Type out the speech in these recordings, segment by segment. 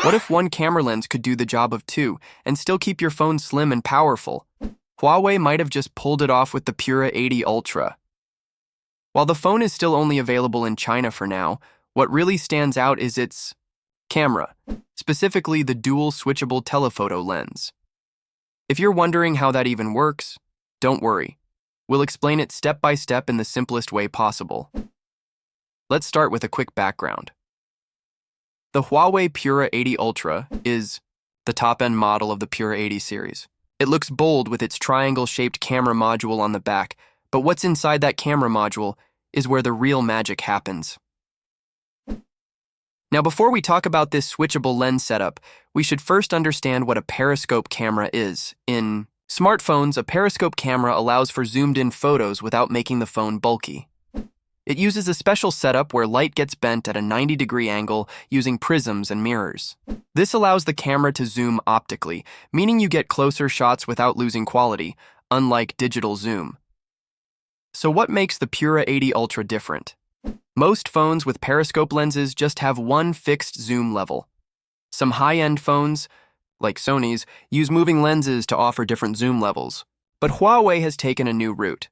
What if one camera lens could do the job of two and still keep your phone slim and powerful? Huawei might have just pulled it off with the Pura 80 Ultra. While the phone is still only available in China for now, what really stands out is its camera, specifically the dual switchable telephoto lens. If you're wondering how that even works, don't worry. We'll explain it step by step in the simplest way possible. Let's start with a quick background. The Huawei Pura 80 Ultra is the top-end model of the Pura 80 series. It looks bold with its triangle-shaped camera module on the back, but what's inside that camera module is where the real magic happens. Now, before we talk about this switchable lens setup, we should first understand what a periscope camera is. In smartphones, a periscope camera allows for zoomed-in photos without making the phone bulky. It uses a special setup where light gets bent at a 90-degree angle using prisms and mirrors. This allows the camera to zoom optically, meaning you get closer shots without losing quality, unlike digital zoom. So what makes the Pura 80 Ultra different? Most phones with periscope lenses just have one fixed zoom level. Some high-end phones, like Sony's, use moving lenses to offer different zoom levels. But Huawei has taken a new route.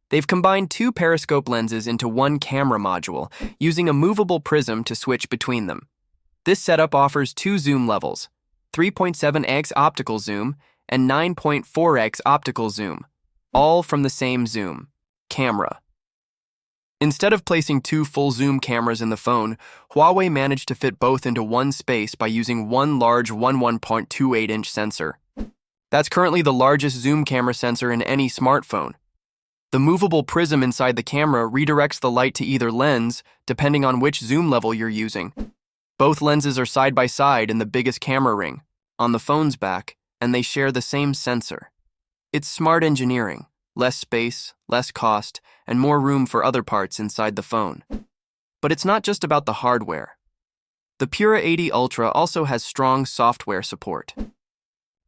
They've combined two periscope lenses into one camera module, using a movable prism to switch between them. This setup offers two zoom levels, 3.7x optical zoom and 9.4x optical zoom, all from the same zoom camera. Instead of placing two full zoom cameras in the phone, Huawei managed to fit both into one space by using one large 1.28-inch sensor. That's currently the largest zoom camera sensor in any smartphone. The movable prism inside the camera redirects the light to either lens, depending on which zoom level you're using. Both lenses are side by side in the biggest camera ring, on the phone's back, and they share the same sensor. It's smart engineering, less space, less cost, and more room for other parts inside the phone. But it's not just about the hardware. The Pura 80 Ultra also has strong software support.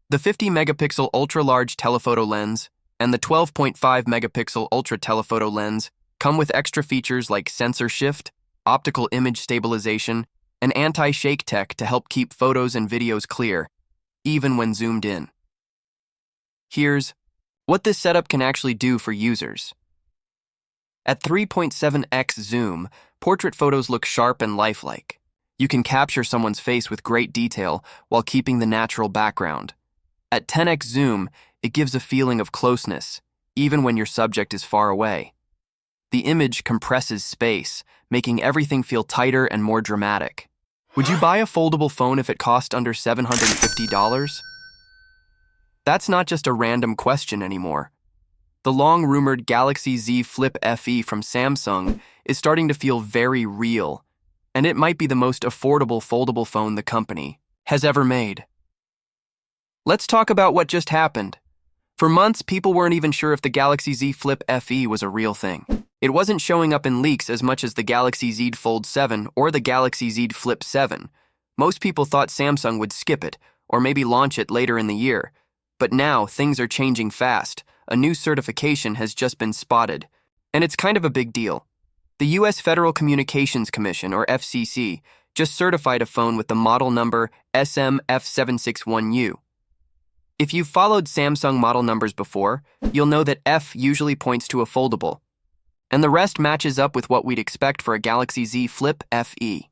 The 50-megapixel ultra-large telephoto lens and the 12.5-megapixel ultra-telephoto lens come with extra features like sensor shift, optical image stabilization, and anti-shake tech to help keep photos and videos clear, even when zoomed in. Here's what this setup can actually do for users. At 3.7x zoom, portrait photos look sharp and lifelike. You can capture someone's face with great detail while keeping the natural background. At 10x zoom, it gives a feeling of closeness, even when your subject is far away. The image compresses space, making everything feel tighter and more dramatic. Would you buy a foldable phone if it cost under $750? That's not just a random question anymore. The long-rumored Galaxy Z Flip FE from Samsung is starting to feel very real, and it might be the most affordable foldable phone the company has ever made. Let's talk about what just happened. For months, people weren't even sure if the Galaxy Z Flip FE was a real thing. It wasn't showing up in leaks as much as the Galaxy Z Fold 7 or the Galaxy Z Flip 7. Most people thought Samsung would skip it, or maybe launch it later in the year. But now, things are changing fast. A new certification has just been spotted. And it's kind of a big deal. The U.S. Federal Communications Commission, or FCC, just certified a phone with the model number SMF761U. If you've followed Samsung model numbers before, you'll know that F usually points to a foldable, and the rest matches up with what we'd expect for a Galaxy Z Flip FE.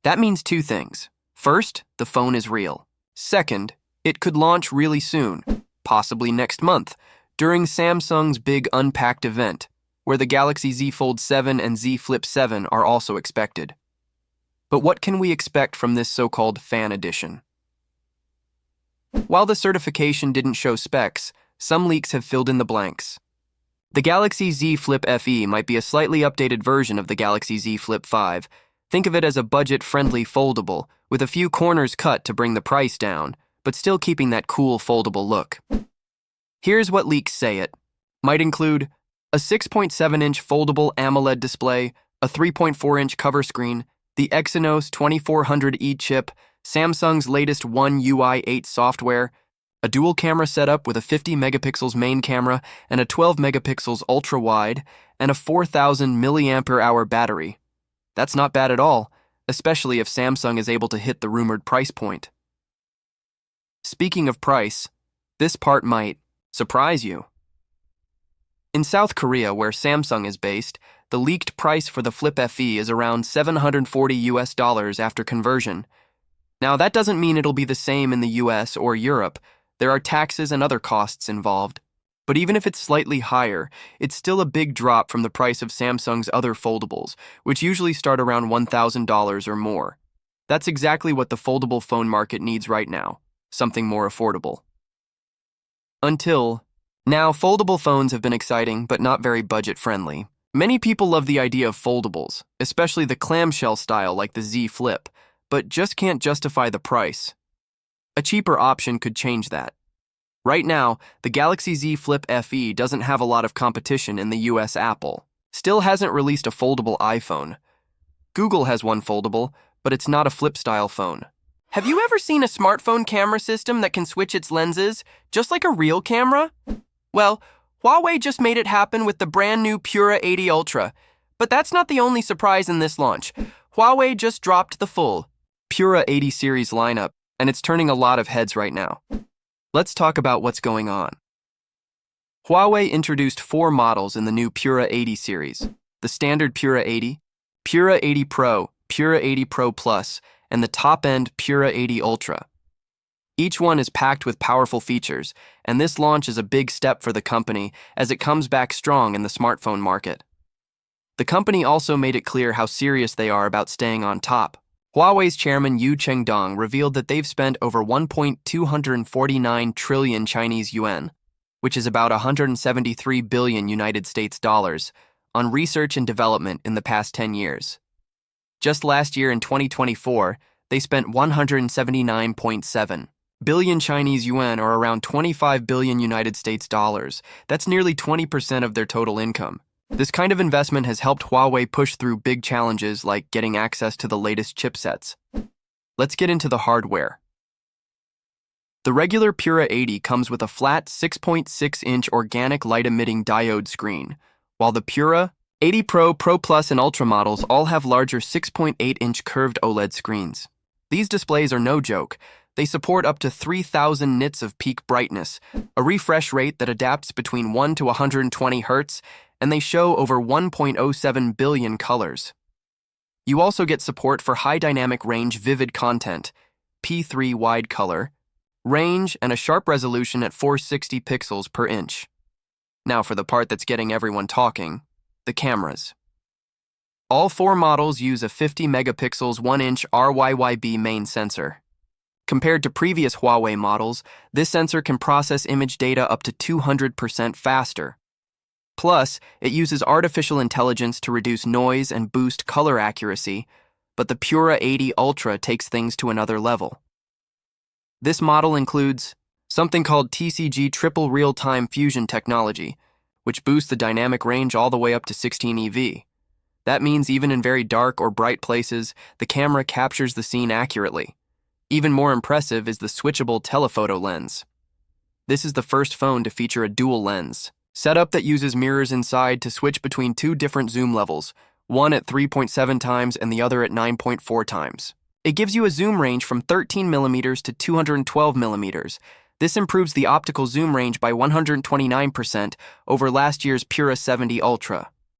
That means two things. First, the phone is real. Second, it could launch really soon, possibly next month, during Samsung's big Unpacked event, where the Galaxy Z Fold 7 and Z Flip 7 are also expected. But what can we expect from this so-called fan edition? While the certification didn't show specs, some leaks have filled in the blanks. The Galaxy Z Flip FE might be a slightly updated version of the Galaxy Z Flip 5. Think of it as a budget-friendly foldable, with a few corners cut to bring the price down, but still keeping that cool foldable look. Here's what leaks say it might include a 6.7-inch foldable AMOLED display, a 3.4-inch cover screen, the Exynos 2400E chip, Samsung's latest One UI 8 software, a dual camera setup with a 50 megapixels main camera and a 12 megapixels ultra-wide, and a 4,000 mAh battery. That's not bad at all, especially if Samsung is able to hit the rumored price point. Speaking of price, this part might surprise you. In South Korea, where Samsung is based, the leaked price for the Flip FE is around $740 after conversion. Now, that doesn't mean it'll be the same in the US or Europe. There are taxes and other costs involved. But even if it's slightly higher, it's still a big drop from the price of Samsung's other foldables, which usually start around $1,000 or more. That's exactly what the foldable phone market needs right now, something more affordable. Now, foldable phones have been exciting, but not very budget-friendly. Many people love the idea of foldables, especially the clamshell style like the Z Flip, but just can't justify the price. A cheaper option could change that. Right now, the Galaxy Z Flip FE doesn't have a lot of competition in the US. Apple still hasn't released a foldable iPhone. Google has one foldable, but it's not a flip-style phone. Have you ever seen a smartphone camera system that can switch its lenses, just like a real camera? Well, Huawei just made it happen with the brand new Pura 80 Ultra. But that's not the only surprise in this launch. Huawei just dropped the full Pura 80 series lineup, and it's turning a lot of heads right now. Let's talk about what's going on. Huawei introduced 4 models in the new Pura 80 series: the standard Pura 80, Pura 80 Pro, Pura 80 Pro Plus, and the top-end Pura 80 Ultra. Each one is packed with powerful features, and this launch is a big step for the company as it comes back strong in the smartphone market. The company also made it clear how serious they are about staying on top. Huawei's chairman Yu Chengdong revealed that they've spent over 1.249 trillion Chinese yuan, which is about 173 billion United States dollars, on research and development in the past 10 years. Just last year in 2024, they spent 179.7 billion Chinese yuan, or around 25 billion United States dollars. That's nearly 20% of their total income. This kind of investment has helped Huawei push through big challenges like getting access to the latest chipsets. Let's get into the hardware. The regular Pura 80 comes with a flat 6.6-inch organic light-emitting diode screen, while the Pura 80 Pro, Pro Plus, and Ultra models all have larger 6.8-inch curved OLED screens. These displays are no joke. They support up to 3,000 nits of peak brightness, a refresh rate that adapts between 1 to 120 Hz, and they show over 1.07 billion colors. You also get support for high dynamic range vivid content, P3 wide color, range, and a sharp resolution at 460 pixels per inch. Now for the part that's getting everyone talking, the cameras. All 4 models use a 50 megapixels 1-inch RYYB main sensor. Compared to previous Huawei models, this sensor can process image data up to 200% faster. Plus, it uses artificial intelligence to reduce noise and boost color accuracy, but the Pura 80 Ultra takes things to another level. This model includes something called TCG Triple Real-Time Fusion technology, which boosts the dynamic range all the way up to 16 eV. That means even in very dark or bright places, the camera captures the scene accurately. Even more impressive is the switchable telephoto lens. This is the first phone to feature a dual lens setup that uses mirrors inside to switch between 2 different zoom levels, one at 3.7 times and the other at 9.4 times. It gives you a zoom range from 13mm to 212mm. This improves the optical zoom range by 129% over last year's Pura 70 Ultra.